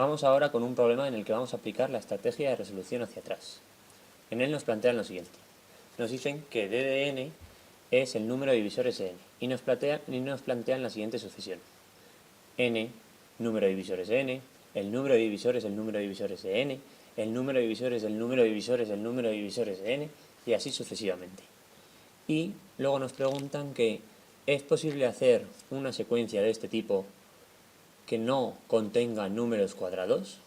Vamos ahora con un problema en el que vamos a aplicar la estrategia de resolución hacia atrás. En él nos plantean lo siguiente. Nos dicen que d de n es el número de divisores de n y nos plantean la siguiente sucesión. N, número de divisores de n, el número de divisores del número de divisores de n, el número de divisores del número de divisores del número de divisores de n y así sucesivamente. Y luego nos preguntan que es posible hacer una secuencia de este tipo que no contenga números cuadrados.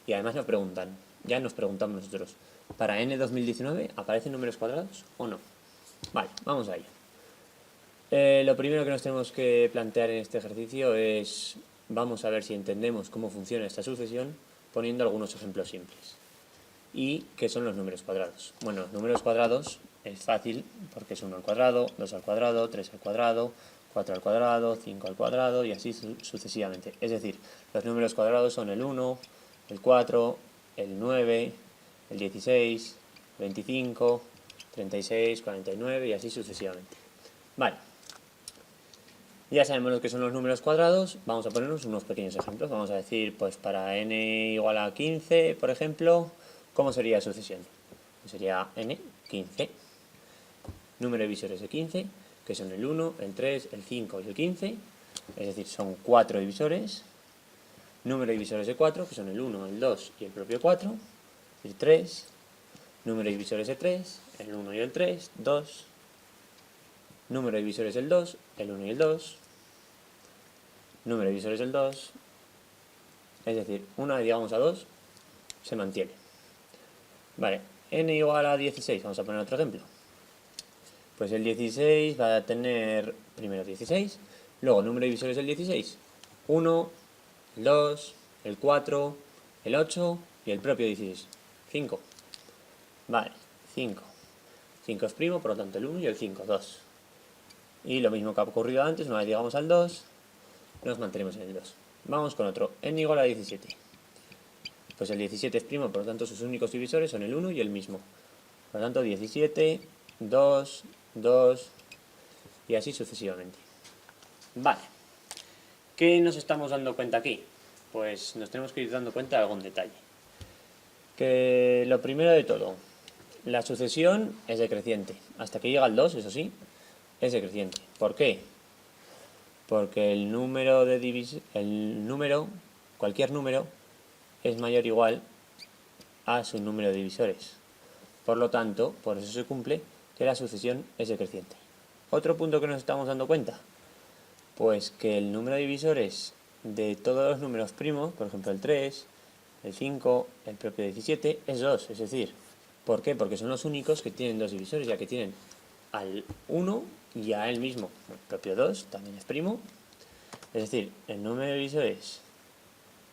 Y además nos preguntan, ya nos preguntamos nosotros, ¿para n 2019 aparecen números cuadrados o no? Vale, vamos a ello. Lo primero que nos tenemos que plantear en este ejercicio es, vamos a ver si entendemos cómo funciona esta sucesión poniendo algunos ejemplos simples. ¿Y qué son los números cuadrados? Bueno, los números cuadrados es fácil porque es 1 al cuadrado, 2 al cuadrado, 3 al cuadrado, 4 al cuadrado, 5 al cuadrado y así sucesivamente. Es decir, los números cuadrados son el 1, el 4, el 9, el 16, 25, 36, 49 y así sucesivamente. Vale. Ya sabemos lo que son los números cuadrados, vamos a ponernos unos pequeños ejemplos. Vamos a decir, pues para n igual a 15, por ejemplo, ¿cómo sería la sucesión? Pues sería n, 15. Número de divisores de 15, que son el 1, el 3, el 5 y el 15. Es decir, son 4 divisores. Número de divisores de 4, que son el 1, el 2 y el propio 4. El 3. Número de divisores de 3, el 1 y el 3, 2. Número de divisores del 2, el 1 y el 2. Número de divisores del 2. Es decir, una vez llegamos a 2, se mantiene. Vale, n igual a 16, vamos a poner otro ejemplo. Pues el 16 va a tener primero 16, luego número de divisores del 16, 1, el 2, el 4, el 8 y el propio 16, 5. Vale, 5. 5 es primo, por lo tanto el 1 y el 5, 2. Y lo mismo que ha ocurrido antes, una vez llegamos al 2, nos mantenemos en el 2. Vamos con otro, n igual a 17. Pues el 17 es primo, por lo tanto sus únicos divisores son el 1 y el mismo. Por lo tanto 17, 2, 2 y así sucesivamente. Vale. ¿Qué nos estamos dando cuenta aquí? Pues nos tenemos que ir dando cuenta de algún detalle. Que lo primero de todo, la sucesión es decreciente. Hasta que llega al 2, eso sí, es decreciente. ¿Por qué? Porque el número, cualquier número, es mayor o igual a su número de divisores. Por lo tanto, por eso se cumple que la sucesión es decreciente. Otro punto que nos estamos dando cuenta, pues que el número de divisores de todos los números primos, por ejemplo el 3, el 5, el propio 17, es 2. Es decir, ¿por qué? Porque son los únicos que tienen dos divisores, ya que tienen al 1 y a él mismo. El propio 2 también es primo. Es decir, el número de divisores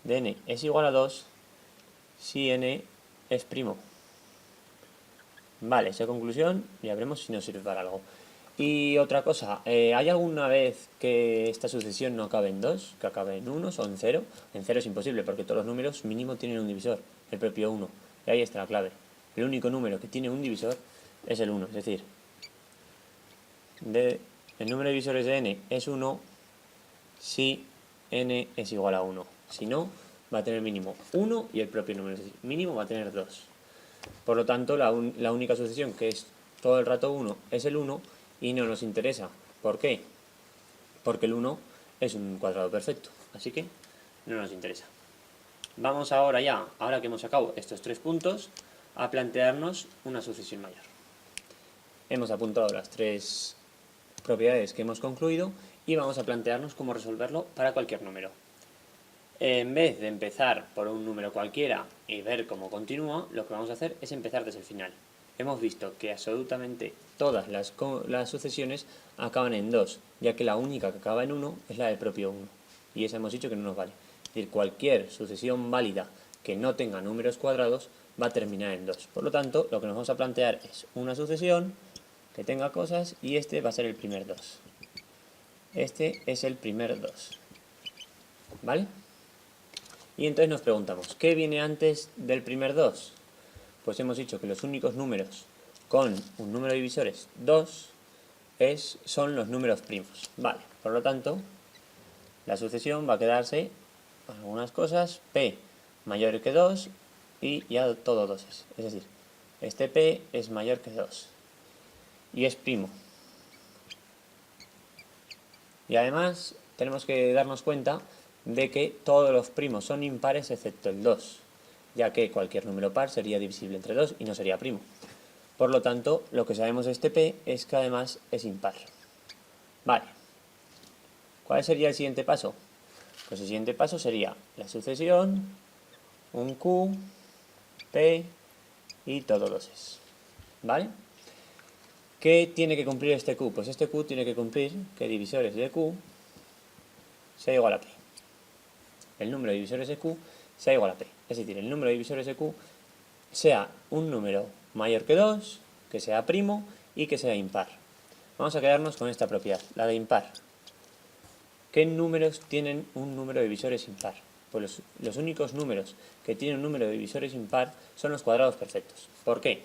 de n es igual a 2 si n es primo. Vale, esa conclusión ya veremos si nos sirve para algo. Y otra cosa, ¿hay alguna vez que esta sucesión no acabe en 2, que acabe en 1 o en 0? En 0 es imposible porque todos los números mínimo tienen un divisor, el propio 1. Y ahí está la clave. El único número que tiene un divisor es el 1, es decir, el número de divisores de n es 1 si n es igual a 1. Si no, va a tener mínimo 1 y el propio número, es decir, mínimo va a tener 2. Por lo tanto, la única sucesión que es todo el rato 1 es el 1 y no nos interesa. ¿Por qué? Porque el 1 es un cuadrado perfecto, así que no nos interesa. Vamos ahora ya, ahora que hemos sacado estos 3 puntos, a plantearnos una sucesión mayor. Hemos apuntado las 3 propiedades que hemos concluido y vamos a plantearnos cómo resolverlo para cualquier número. En vez de empezar por un número cualquiera y ver cómo continúa, lo que vamos a hacer es empezar desde el final. Hemos visto que absolutamente todas las sucesiones acaban en 2, ya que la única que acaba en 1 es la del propio 1. Y esa hemos dicho que no nos vale. Es decir, cualquier sucesión válida que no tenga números cuadrados va a terminar en 2. Por lo tanto, lo que nos vamos a plantear es una sucesión que tenga cosas y este va a ser el primer 2. Este es el primer 2. ¿Vale? Y entonces nos preguntamos, ¿qué viene antes del primer 2? Pues hemos dicho que los únicos números con un número de divisores 2 son los números primos. Vale, por lo tanto, la sucesión va a quedarse algunas cosas, P mayor que 2 y ya todo 2 es decir, este P es mayor que 2 y es primo. Y además tenemos que darnos cuenta de que todos los primos son impares excepto el 2, ya que cualquier número par sería divisible entre 2 y no sería primo. Por lo tanto, lo que sabemos de este P es que además es impar. Vale. ¿Cuál sería el siguiente paso? Pues el siguiente paso sería la sucesión, un Q, P y todo 2 ¿vale? ¿Qué tiene que cumplir este Q? Pues este Q tiene que cumplir que divisores de Q sea igual a P. El número de divisores de Q sea igual a P. Es decir, el número de divisores de Q sea un número mayor que 2, que sea primo y que sea impar. Vamos a quedarnos con esta propiedad, la de impar. ¿Qué números tienen un número de divisores impar? Pues los únicos números que tienen un número de divisores impar son los cuadrados perfectos. ¿Por qué?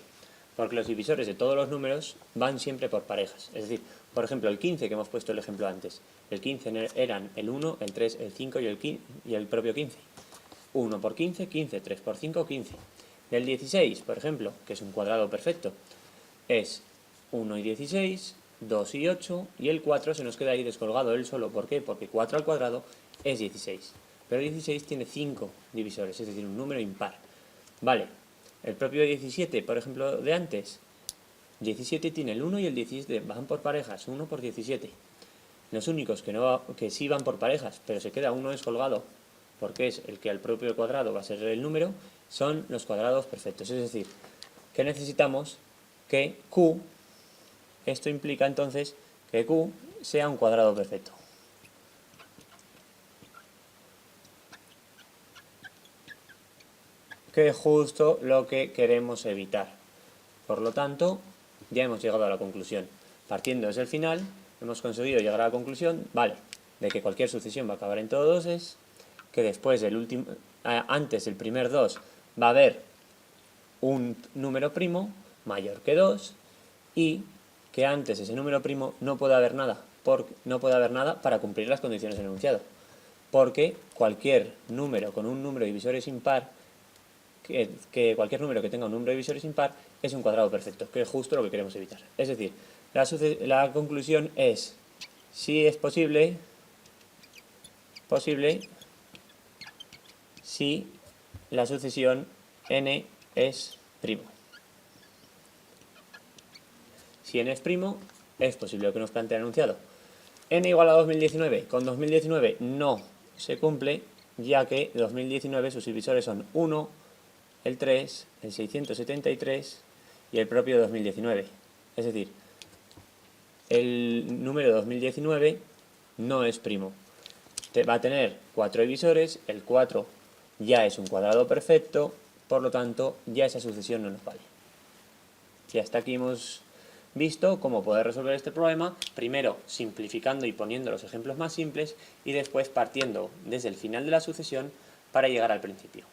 Porque los divisores de todos los números van siempre por parejas. Es decir, por ejemplo, el 15 que hemos puesto el ejemplo antes. El 15 eran el 1, el 3, el 5 y el propio 15. 1 por 15, 15. 3 por 5, 15. El 16, por ejemplo, que es un cuadrado perfecto, es 1 y 16, 2 y 8, y el 4 se nos queda ahí descolgado él solo. ¿Por qué? Porque 4 al cuadrado es 16. Pero 16 tiene 5 divisores, es decir, un número impar. Vale, el propio 17, por ejemplo, de antes, 17 tiene el 1 y el 17, van por parejas, 1 por 17. Los únicos que sí van por parejas, pero se queda uno descolgado, porque es el que al propio cuadrado va a ser el número, son los cuadrados perfectos. Es decir, que necesitamos que Q, esto implica entonces que Q sea un cuadrado perfecto. Que es justo lo que queremos evitar. Por lo tanto, ya hemos llegado a la conclusión. Partiendo desde el final, hemos conseguido llegar a la conclusión, vale, de que cualquier sucesión va a acabar en todo 2, que después del último, antes del primer 2 va a haber un número primo mayor que 2 y que antes ese número primo no puede haber nada, para cumplir las condiciones del enunciado, porque cualquier número con un número de divisores impar, que cualquier número que tenga un número de divisores impar es un cuadrado perfecto, que es justo lo que queremos evitar. Es decir, la conclusión es, si es posible si la sucesión n es primo. Si n es primo, es posible lo que nos plantea el enunciado. N igual a 2019. Con 2019 no se cumple, ya que 2019 sus divisores son 1, el 3, el 673 y el propio 2019. Es decir, el número 2019 no es primo. Va a tener 4 divisores, el 4 ya es un cuadrado perfecto, por lo tanto ya esa sucesión no nos vale. Y hasta aquí hemos visto cómo poder resolver este problema, primero simplificando y poniendo los ejemplos más simples y después partiendo desde el final de la sucesión para llegar al principio.